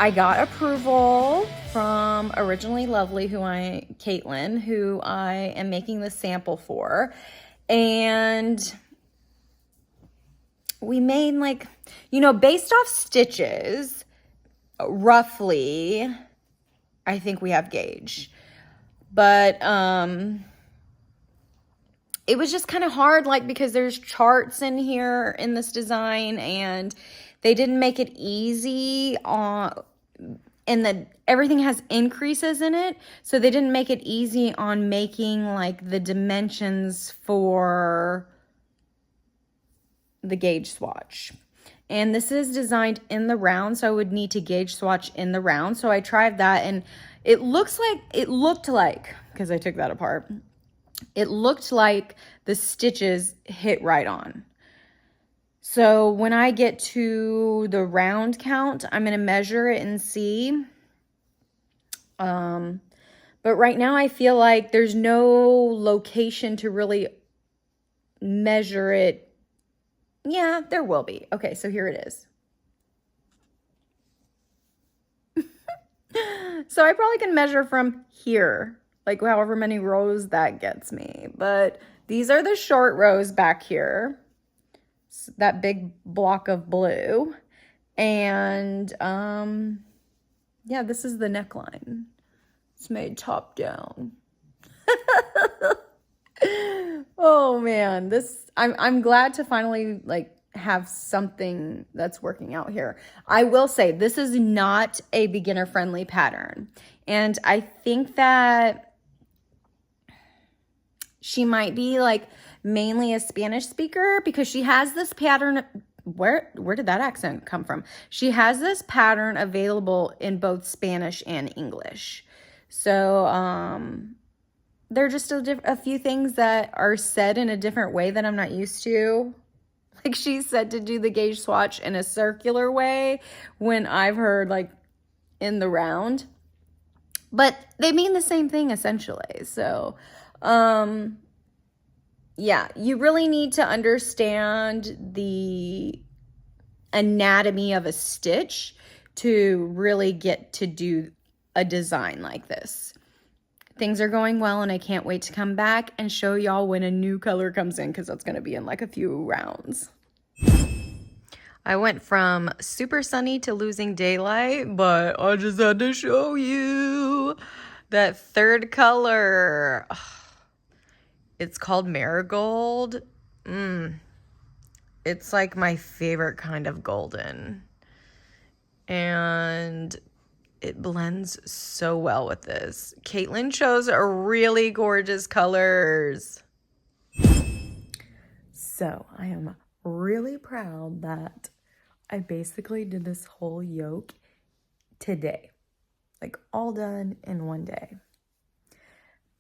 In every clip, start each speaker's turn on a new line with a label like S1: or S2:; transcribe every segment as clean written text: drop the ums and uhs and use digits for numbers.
S1: I got approval from Originally Lovely, Kaitlin, who I am making the sample for. And we made like, based off stitches, roughly, I think we have gauge. But it was just kind of hard, like, because there's charts in here in this design, and they didn't make it easy and that everything has increases in it, so they didn't make it easy on making like the dimensions for the gauge swatch. And this is designed in the round, so I would need to gauge swatch in the round. So I tried that, and it looked like, because I took that apart, it looked like the stitches hit right on. So when I get to the round count, I'm going to measure it and see. But right now I feel like there's no location to really measure it. Yeah, there will be. Okay, so here it is. So I probably can measure from here, like however many rows that gets me. But these are the short rows back here, that big block of blue. And yeah, this is the neckline. It's made top down. Oh man, I'm glad to finally like have something that's working out here. I will say this is not a beginner friendly pattern. And I think that she might be like mainly a Spanish speaker, because she has this pattern. Where did that accent come from? She has this pattern available in both Spanish and English. So there are just a few things that are said in a different way that I'm not used to. Like, she said to do the gauge swatch in a circular way when I've heard like in the round. But they mean the same thing essentially. So yeah, you really need to understand the anatomy of a stitch to really get to do a design like this. Things are going well, and I can't wait to come back and show y'all when a new color comes in, because that's going to be in like a few rounds. I went from super sunny to losing daylight, but I just had to show you that third color. It's called Marigold. It's like my favorite kind of golden. And it blends so well with this. Kaitlin chose a really gorgeous colors. So I am really proud that I basically did this whole yoke today. Like all done in one day.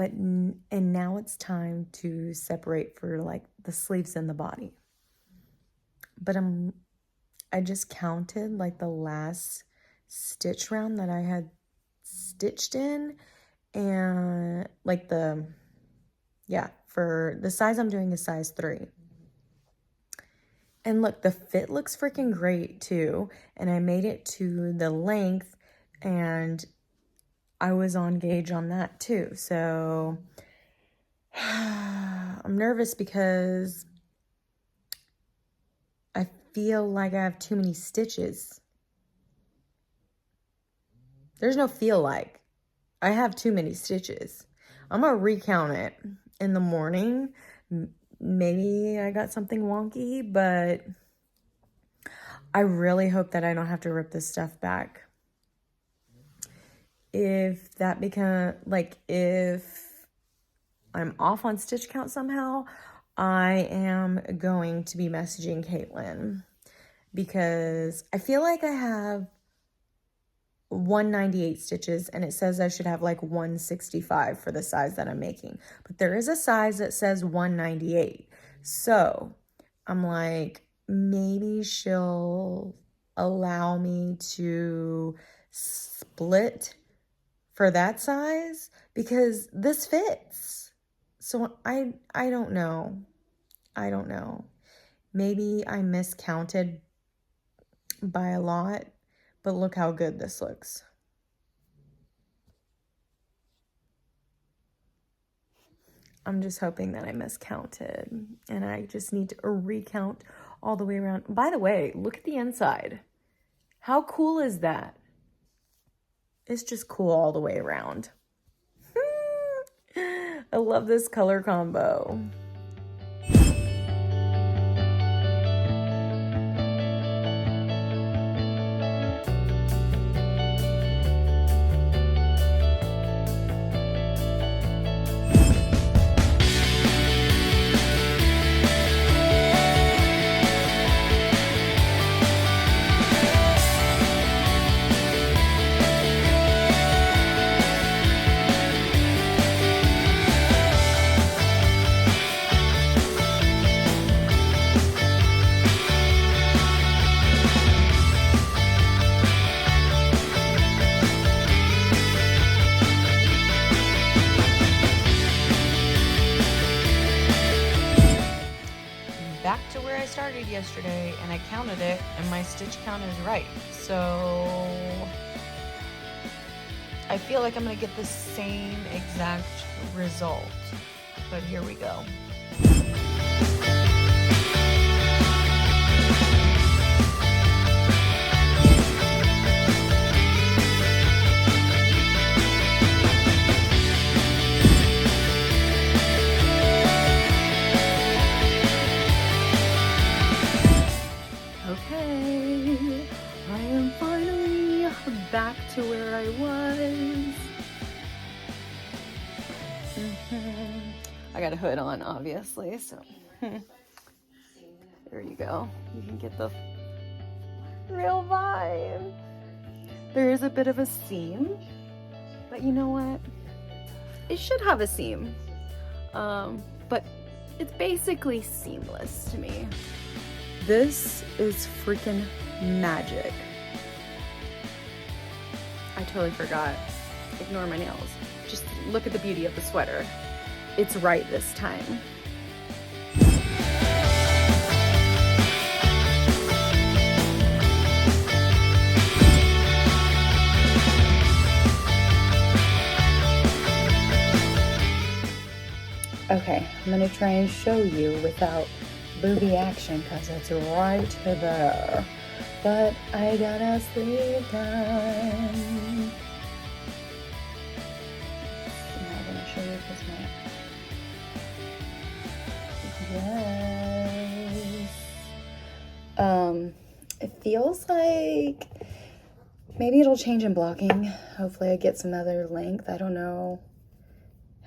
S1: And now it's time to separate for like the sleeves and the body. But I just counted like the last stitch round that I had stitched in, and like for the size I'm doing is size 3. And look, the fit looks freaking great too. And I made it to the length, and I was on gauge on that too. So I'm nervous because I feel like I have too many stitches. There's no feel like. I have too many stitches. I'm going to recount it in the morning. Maybe I got something wonky, but I really hope that I don't have to rip this stuff back. If I'm off on stitch count somehow, I am going to be messaging Kaitlin, because I feel like I have 198 stitches, and it says I should have like 165 for the size that I'm making. But there is a size that says 198. So I'm like, maybe she'll allow me to split for that size, because this fits. So I don't know. I don't know. Maybe I miscounted by a lot, But look how good this looks. I'm just hoping that I miscounted, and I just need to recount all the way around. By the way, look at the inside. How cool is that? It's just cool all the way around. I love this color combo. Back to where I started yesterday, and I counted it, and my stitch count is right. So I feel like I'm gonna get the same exact result, but here we go. Okay, I am finally back to where I was. I got a hood on, obviously, so there you go. You can get the real vibe. There is a bit of a seam, but you know what? It should have a seam, but it's basically seamless to me. This is freaking magic. I totally forgot. Ignore my nails. Just look at the beauty of the sweater. It's right this time. Okay, I'm gonna try and show you without booby action because it's right there. But I gotta sleep time. I'm not gonna show you this much. Yes. It feels like maybe it'll change in blocking. Hopefully I get some other length. I don't know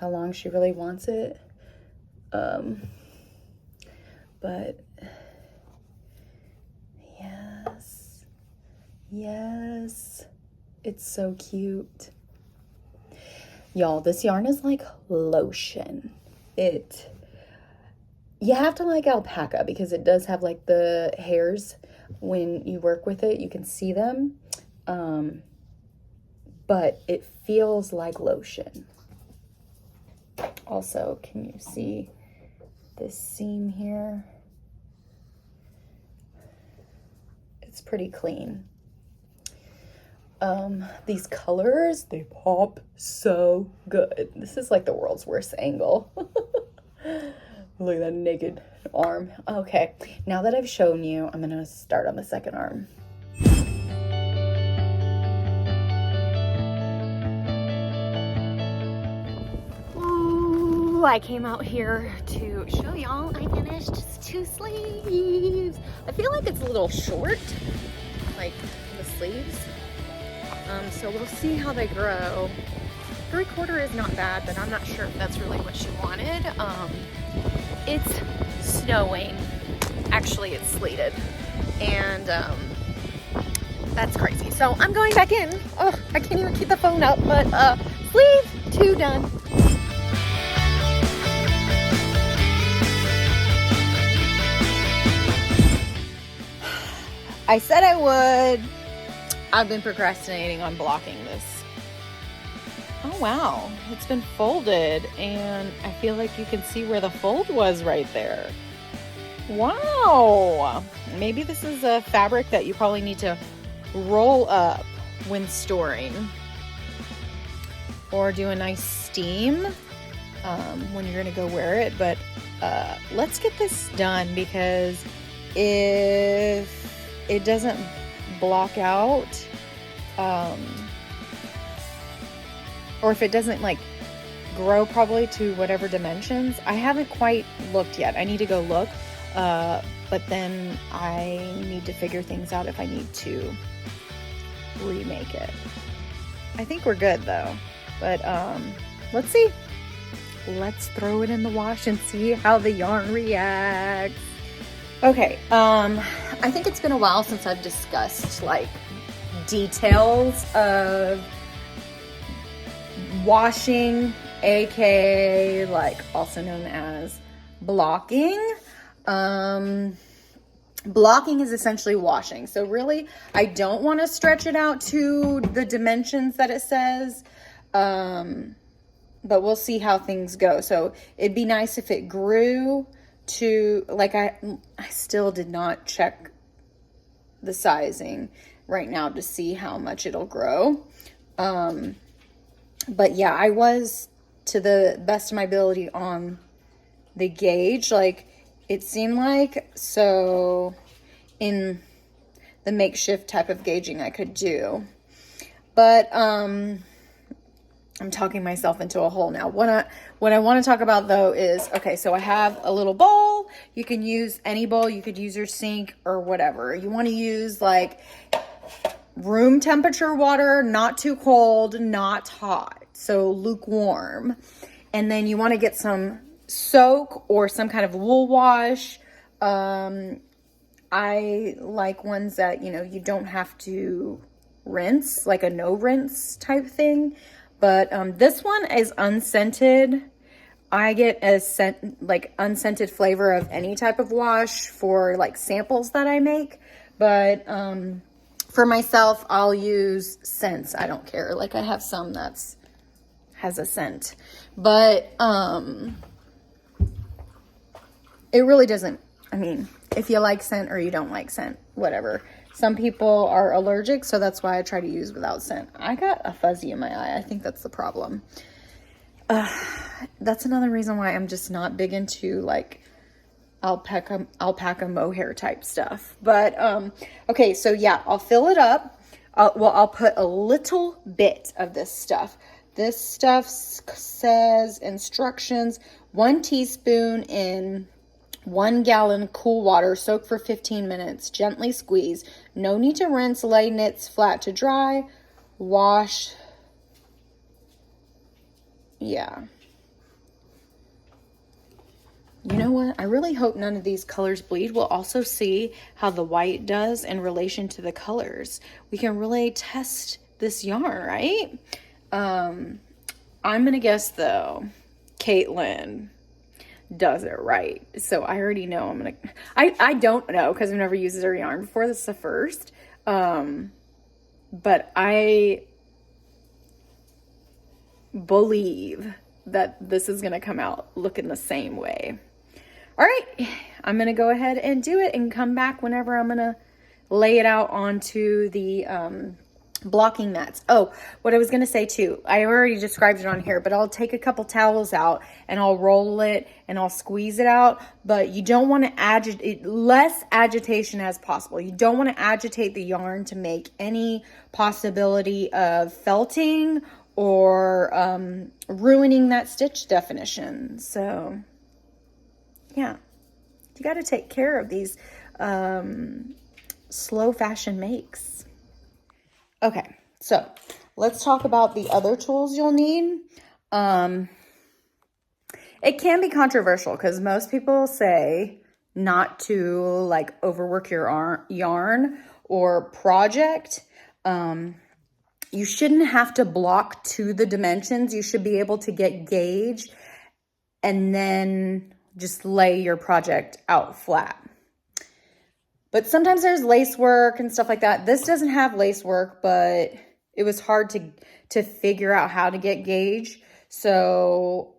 S1: how long she really wants it. But yes, it's so cute. Y'all, this yarn is like lotion. You have to like alpaca because it does have like the hairs when you work with it, you can see them. But it feels like lotion. Also, can you see this seam here? It's pretty clean. These colors, they pop so good. This is like the world's worst angle. Look at that naked arm. Okay, now that I've shown you, I'm gonna start on the second arm. Ooh, I came out here to show y'all I finished 2 sleeves. I feel like it's a little short, like the sleeves. So we'll see how they grow. 3/4 is not bad, but I'm not sure if that's really what she wanted. It's snowing. Actually, it's sleeted. And that's crazy. So I'm going back in. Oh, I can't even keep the phone up, but sleeve 2 done. I said I would. I've been procrastinating on blocking this. Oh wow, it's been folded and I feel like you can see where the fold was right there. Wow, maybe this is a fabric that you probably need to roll up when storing, or do a nice steam when you're gonna go wear it. But let's get this done, because if it doesn't block out, or if it doesn't like grow probably to whatever dimensions, I haven't quite looked yet. I need to go look, but then I need to figure things out if I need to remake it. I think we're good though, but let's see. Let's throw it in the wash and see how the yarn reacts. Okay, I think it's been a while since I've discussed like details of washing, aka like also known as blocking. Blocking is essentially washing. So really, I don't want to stretch it out to the dimensions that it says, but we'll see how things go. So it'd be nice if it grew to, like, I still did not check the sizing right now to see how much it'll grow. But yeah, I was, to the best of my ability, on the gauge. Like, it seemed like, so in the makeshift type of gauging I could do. But I'm talking myself into a hole now. What I want to talk about though is, okay, so I have a little bowl. You can use any bowl. You could use your sink or whatever. You want to use like room temperature water, not too cold, not hot. So lukewarm. And then you want to get some soak or some kind of wool wash. I like ones that, you know, you don't have to rinse, like a no rinse type thing. But this one is unscented. I get a unscented flavor of any type of wash for like samples that I make. But for myself, I'll use scents. I don't care. Like, I have some that's has a scent. But it really doesn't, I mean, if you like scent or you don't like scent, whatever. Some people are allergic, so that's why I try to use without scent. I got a fuzzy in my eye. I think that's the problem. That's another reason why I'm just not big into like alpaca mohair type stuff. But okay, so yeah, I'll fill it up. I'll put a little bit of this stuff. This stuff says instructions: 1 teaspoon in 1 gallon cool water, soak for 15 minutes, gently squeeze. No need to rinse, lay knits flat to dry. Wash. Yeah. You know what? I really hope none of these colors bleed. We'll also see how the white does in relation to the colors. We can really test this yarn, right? I'm going to guess though, Kaitlin does it right. So I already know I'm going to, I don't know because I've never used her yarn before. This is the first. But I believe that this is going to come out looking the same way. All right, I'm going to go ahead and do it and come back whenever I'm going to lay it out onto the blocking mats. Oh, what I was going to say too, I already described it on here, but I'll take a couple towels out and I'll roll it and I'll squeeze it out. But you don't want to agitate, less agitation as possible. You don't want to agitate the yarn to make any possibility of felting or ruining that stitch definition. So yeah, you got to take care of these slow fashion makes. Okay, so let's talk about the other tools you'll need. It can be controversial because most people say not to like overwork your yarn or project. You shouldn't have to block to the dimensions. You should be able to get gauge and then just lay your project out flat. But sometimes there's lace work and stuff like that. This doesn't have lace work, but it was hard to figure out how to get gauge. So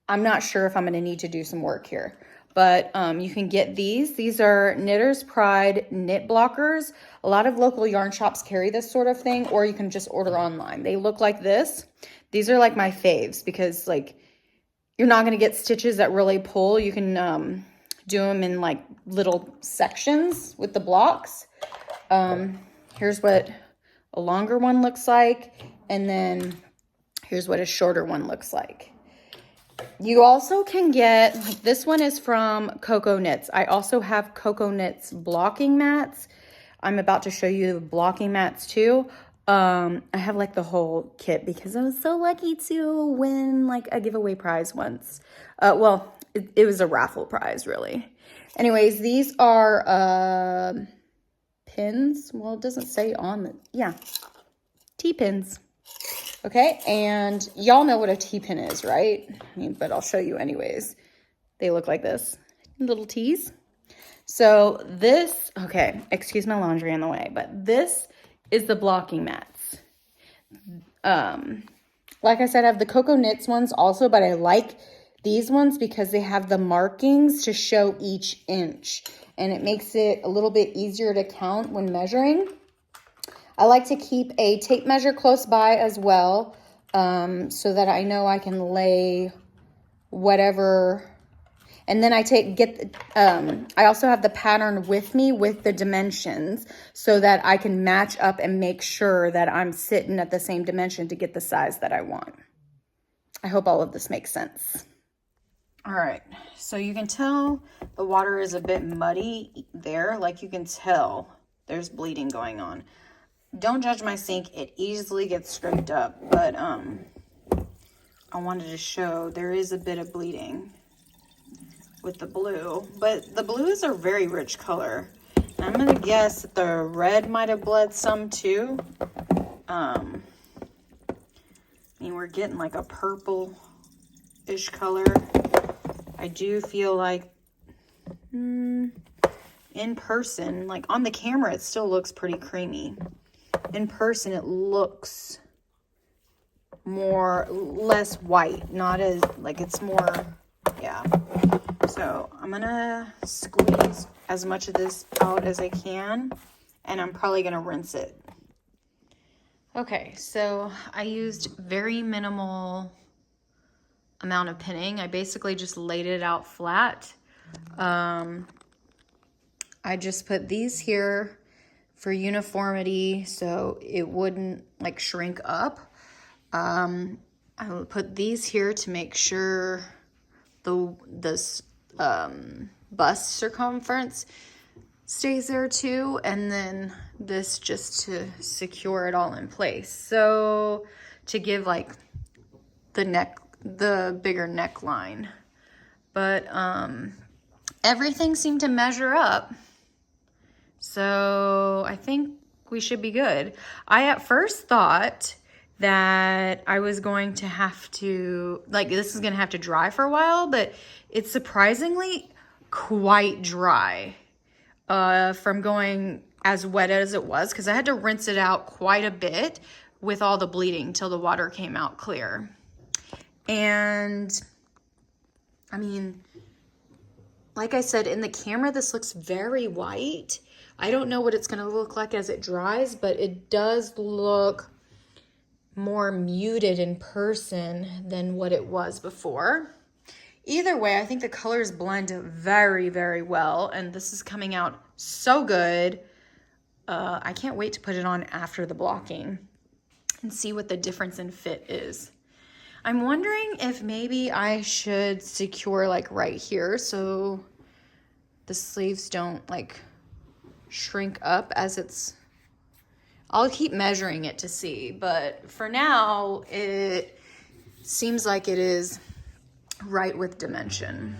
S1: I'm not sure if I'm going to need to do some work here. but you can get these. These are Knitter's Pride knit blockers. A lot of local yarn shops carry this sort of thing, or you can just order online. They look like this. These are like my faves because like you're not going to get stitches that really pull. You can do them in like little sections with the blocks. Here's what a longer one looks like, and then here's what a shorter one looks like. You also can get, like this one is from Coco Knits. I also have Coco Knits blocking mats. I'm about to show you the blocking mats too. I have like the whole kit because I was so lucky to win like a giveaway prize once. Well, it was a raffle prize really. Anyways, these are pins. Well, it doesn't say on the, yeah, T-pins. Okay, and y'all know what a T-pin is, right? I mean, but I'll show you anyways. They look like this, little T's. So this, okay, excuse my laundry in the way, but this is the blocking mats. Like I said, I have the Coco Knits ones also, but I like these ones because they have the markings to show each inch, and it makes it a little bit easier to count when measuring. I like to keep a tape measure close by as well, so that I know I can lay whatever. And then I I also have the pattern with me with the dimensions so that I can match up and make sure that I'm sitting at the same dimension to get the size that I want. I hope all of this makes sense. All right, so you can tell the water is a bit muddy there. Like you can tell there's bleeding going on. Don't judge my sink. It easily gets scraped up, but I wanted to show there is a bit of bleeding with the blue, but the blue is a very rich color. And I'm gonna guess that the red might have bled some too. I mean, we're getting like a purple-ish color. I do feel like in person, like on the camera, it still looks pretty creamy. In person, it looks less white, not as, like it's more, yeah. So I'm gonna squeeze as much of this out as I can, and I'm probably gonna rinse it. Okay, so I used very minimal amount of pinning. I basically just laid it out flat. I just put these here for uniformity so it wouldn't like shrink up. I will put these here to make sure this bust circumference stays there too, and then this just to secure it all in place. So to give like the bigger neckline, but everything seemed to measure up. So I think we should be good. I at first thought that I was going to have to, like this is gonna have to dry for a while, but it's surprisingly quite dry from going as wet as it was, because I had to rinse it out quite a bit with all the bleeding till the water came out clear. And I mean, like I said, in the camera, this looks very white. I don't know what it's going to look like as it dries, but it does look more muted in person than what it was before. Either way, I think the colors blend very, very well, and this is coming out so good. I can't wait to put it on after the blocking and see what the difference in fit is. I'm wondering if maybe I should secure like right here so the sleeves don't like shrink up as it's, I'll keep measuring it to see, but for now it seems like it is right with dimension.